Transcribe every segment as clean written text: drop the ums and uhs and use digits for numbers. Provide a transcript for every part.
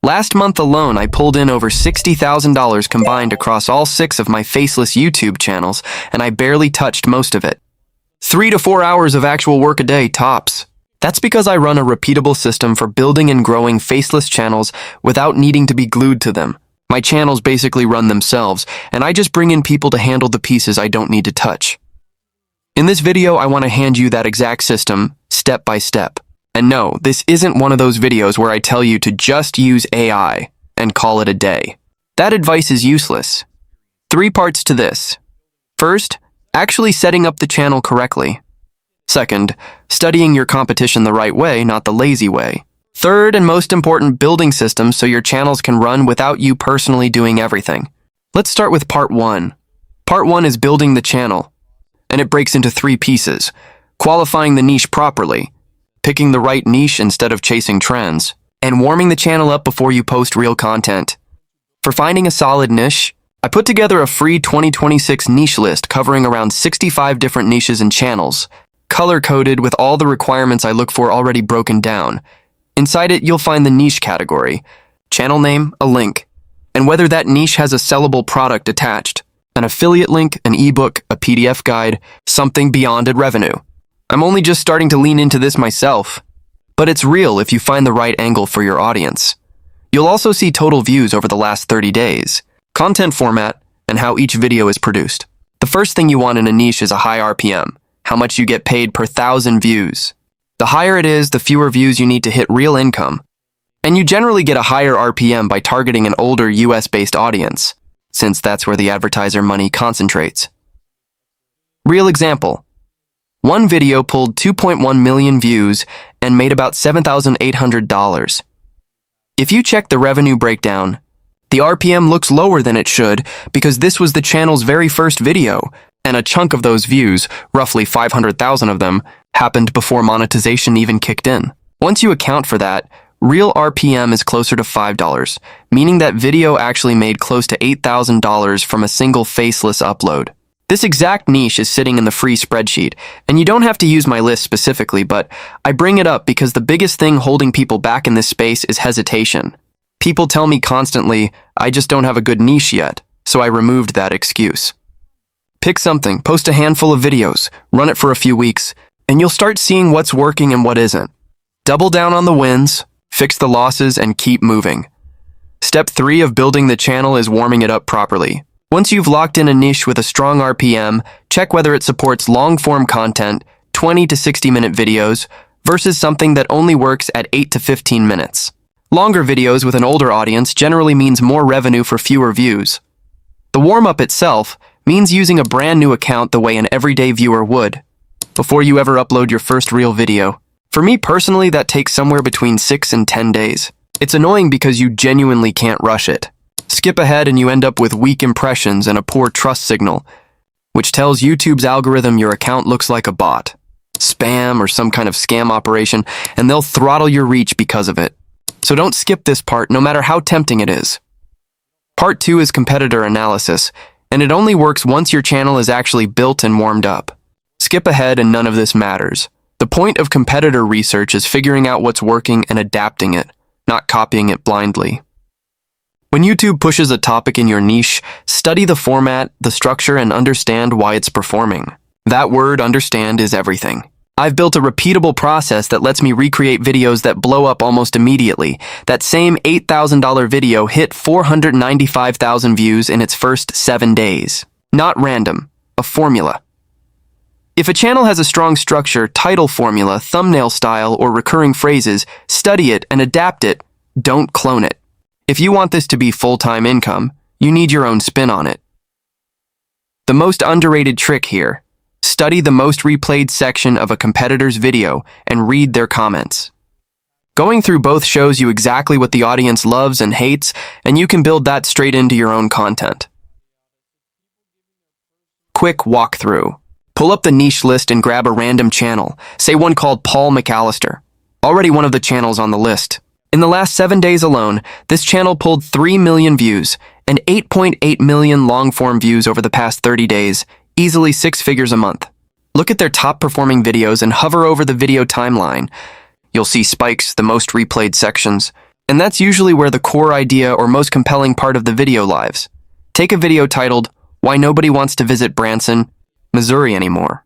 Last month alone, I pulled in over $60,000 combined across all 6 of my Faceless YouTube channels, and I barely touched most of it. 3 to 4 hours of actual work a day, tops. That's because I run a repeatable system for building and growing Faceless channels without needing to be glued to them. My channels basically run themselves, and I just bring in people to handle the pieces I don't need to touch. In this video, I want to hand you that exact system, step by step. And no, this isn't one of those videos where I tell you to just use AI and call it a day. That advice is useless. 3 parts to this. First, actually setting up the channel correctly. Second, studying your competition the right way, not the lazy way. Third, and most important, building systems so your channels can run without you personally doing everything. Let's start with part 1. Part 1 is building the channel, and it breaks into 3 pieces. Qualifying the niche properly, picking the right niche instead of chasing trends, and warming the channel up before you post real content. For finding a solid niche, I put together a free 2026 niche list covering around 65 different niches and channels, color-coded with all the requirements I look for already broken down. Inside it, you'll find the niche category, channel name, a link, and whether that niche has a sellable product attached, an affiliate link, an ebook, a PDF guide, something beyond ad revenue. I'm only just starting to lean into this myself, but it's real if you find the right angle for your audience. You'll also see total views over the last 30 days, content format, and how each video is produced. The first thing you want in a niche is a high RPM, how much you get paid per 1,000 views. The higher it is, the fewer views you need to hit real income. And you generally get a higher RPM by targeting an older US-based audience, since that's where the advertiser money concentrates. Real example. One video pulled 2.1 million views and made about $7,800. If you check the revenue breakdown, the RPM looks lower than it should because this was the channel's very first video, and a chunk of those views, roughly 500,000 of them, happened before monetization even kicked in. Once you account for that, real RPM is closer to $5, meaning that video actually made close to $8,000 from a single Faceless upload. This exact niche is sitting in the free spreadsheet, and you don't have to use my list specifically, but I bring it up because the biggest thing holding people back in this space is hesitation. People tell me constantly, I just don't have a good niche yet, so I removed that excuse. Pick something, post a handful of videos, run it for a few weeks, and you'll start seeing what's working and what isn't. Double down on the wins, fix the losses, and keep moving. Step 3 of building the channel is warming it up properly. Once you've locked in a niche with a strong RPM, check whether it supports long-form content, 20 to 60-minute videos, versus something that only works at 8 to 15 minutes. Longer videos with an older audience generally means more revenue for fewer views. The warm-up itself means using a brand new account the way an everyday viewer would, before you ever upload your first real video. For me personally, that takes somewhere between 6 and 10 days. It's annoying because you genuinely can't rush it. Skip ahead and you end up with weak impressions and a poor trust signal, which tells YouTube's algorithm your account looks like a bot, spam, or some kind of scam operation, and they'll throttle your reach because of it. So don't skip this part, no matter how tempting it is. Part 2 is competitor analysis, and it only works once your channel is actually built and warmed up. Skip ahead and none of this matters. The point of competitor research is figuring out what's working and adapting it, not copying it blindly. When YouTube pushes a topic in your niche, study the format, the structure, and understand why it's performing. That word, understand, is everything. I've built a repeatable process that lets me recreate videos that blow up almost immediately. That same $8,000 video hit 495,000 views in its first 7 days. Not random, a formula. If a channel has a strong structure, title formula, thumbnail style, or recurring phrases, study it and adapt it. Don't clone it. If you want this to be full-time income, you need your own spin on it. The most underrated trick here: study the most replayed section of a competitor's video and read their comments. Going through both shows you exactly what the audience loves and hates, and you can build that straight into your own content. Quick walkthrough. Pull up the niche list and grab a random channel, say one called Paul McAllister, already one of the channels on the list. In the last 7 days alone, this channel pulled 3 million views and 8.8 million long-form views over the past 30 days, easily 6 figures a month. Look at their top-performing videos and hover over the video timeline. You'll see spikes, the most replayed sections, And that's usually where the core idea or most compelling part of the video lies. Take a video titled, "Why Nobody Wants to Visit Branson, Missouri Anymore."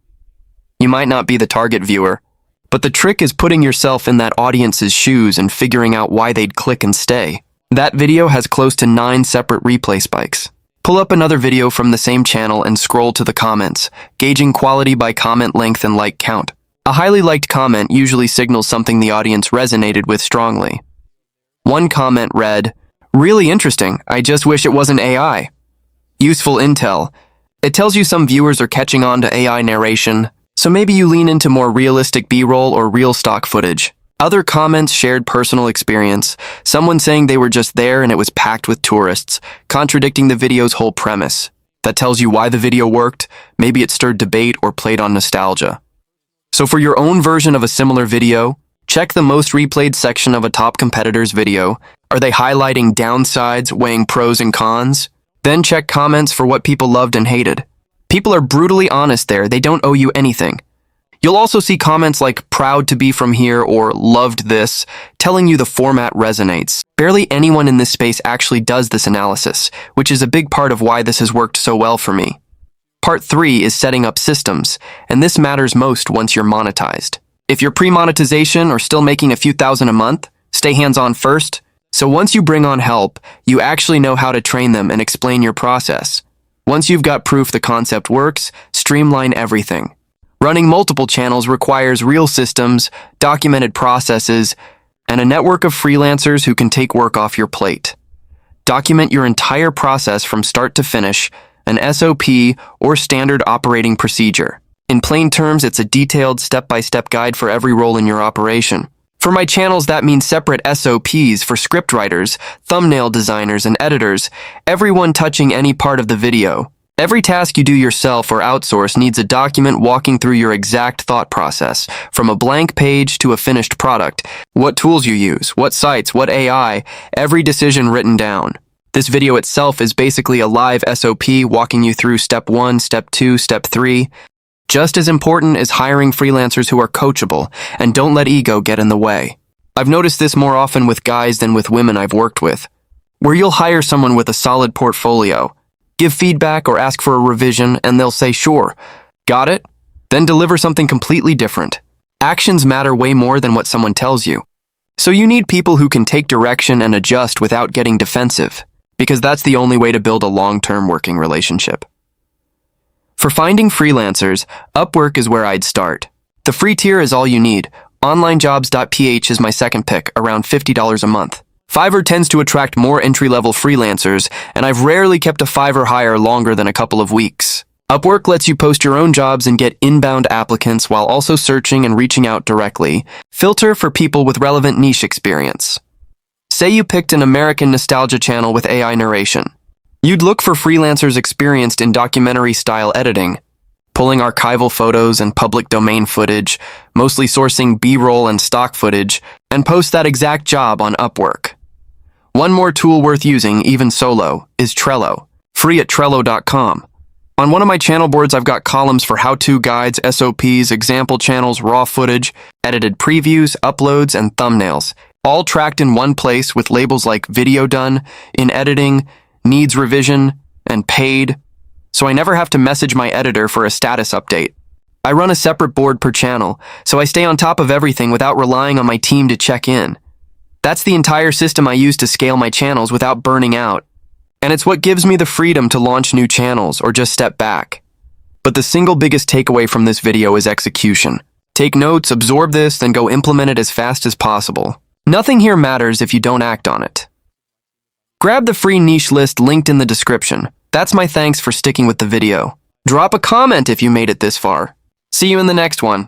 You might not be the target viewer, but the trick is putting yourself in that audience's shoes and figuring out why they'd click and stay. That video has close to 9 separate replay spikes. Pull up another video from the same channel and scroll to the comments, gauging quality by comment length and like count. A highly liked comment usually signals something the audience resonated with strongly. One comment read, "Really interesting, I just wish it wasn't AI." Useful intel. It tells you some viewers are catching on to AI narration, so maybe you lean into more realistic B-roll or real stock footage. Other comments shared personal experience, someone saying they were just there and it was packed with tourists, contradicting the video's whole premise. That tells you why the video worked, maybe it stirred debate or played on nostalgia. So for your own version of a similar video, check the most replayed section of a top competitor's video. Are they highlighting downsides, weighing pros and cons? Then check comments for what people loved and hated. People are brutally honest there, they don't owe you anything. You'll also see comments like "proud to be from here" or "loved this," telling you the format resonates. Barely anyone in this space actually does this analysis, which is a big part of why this has worked so well for me. Part 3 is setting up systems, and this matters most once you're monetized. If you're pre-monetization or still making a few thousand a month, stay hands-on first. So once you bring on help, you actually know how to train them and explain your process. Once you've got proof the concept works, streamline everything. Running multiple channels requires real systems, documented processes, and a network of freelancers who can take work off your plate. Document your entire process from start to finish, an SOP or standard operating procedure. In plain terms, it's a detailed step-by-step guide for every role in your operation. For my channels, that means separate SOPs for scriptwriters, thumbnail designers, and editors, everyone touching any part of the video. Every task you do yourself or outsource needs a document walking through your exact thought process, from a blank page to a finished product. What tools you use, what sites, what AI, every decision written down. This video itself is basically a live SOP walking you through step 1, step 2, step 3. Just as important is hiring freelancers who are coachable and don't let ego get in the way. I've noticed this more often with guys than with women I've worked with, where you'll hire someone with a solid portfolio, give feedback or ask for a revision, and they'll say, "Sure, got it," then deliver something completely different. Actions matter way more than what someone tells you. So you need people who can take direction and adjust without getting defensive, because that's the only way to build a long-term working relationship. For finding freelancers, Upwork is where I'd start. The free tier is all you need. Onlinejobs.ph is my second pick, around $50 a month. Fiverr tends to attract more entry-level freelancers, and I've rarely kept a Fiverr hire longer than a couple of weeks. Upwork lets you post your own jobs and get inbound applicants while also searching and reaching out directly. Filter for people with relevant niche experience. Say you picked an American nostalgia channel with AI narration. You'd look for freelancers experienced in documentary-style editing, pulling archival photos and public domain footage, mostly sourcing B-roll and stock footage, and post that exact job on Upwork. One more tool worth using, even solo, is Trello, free at Trello.com. On one of my channel boards, I've got columns for how-to guides, SOPs, example channels, raw footage, edited previews, uploads, and thumbnails, all tracked in one place with labels like video done, in editing, needs revision, and paid, so I never have to message my editor for a status update. I run a separate board per channel, so I stay on top of everything without relying on my team to check in. That's the entire system I use to scale my channels without burning out. And it's what gives me the freedom to launch new channels or just step back. But the single biggest takeaway from this video is execution. Take notes, absorb this, then go implement it as fast as possible. Nothing here matters if you don't act on it. Grab the free niche list linked in the description. That's my thanks for sticking with the video. Drop a comment if you made it this far. See you in the next one.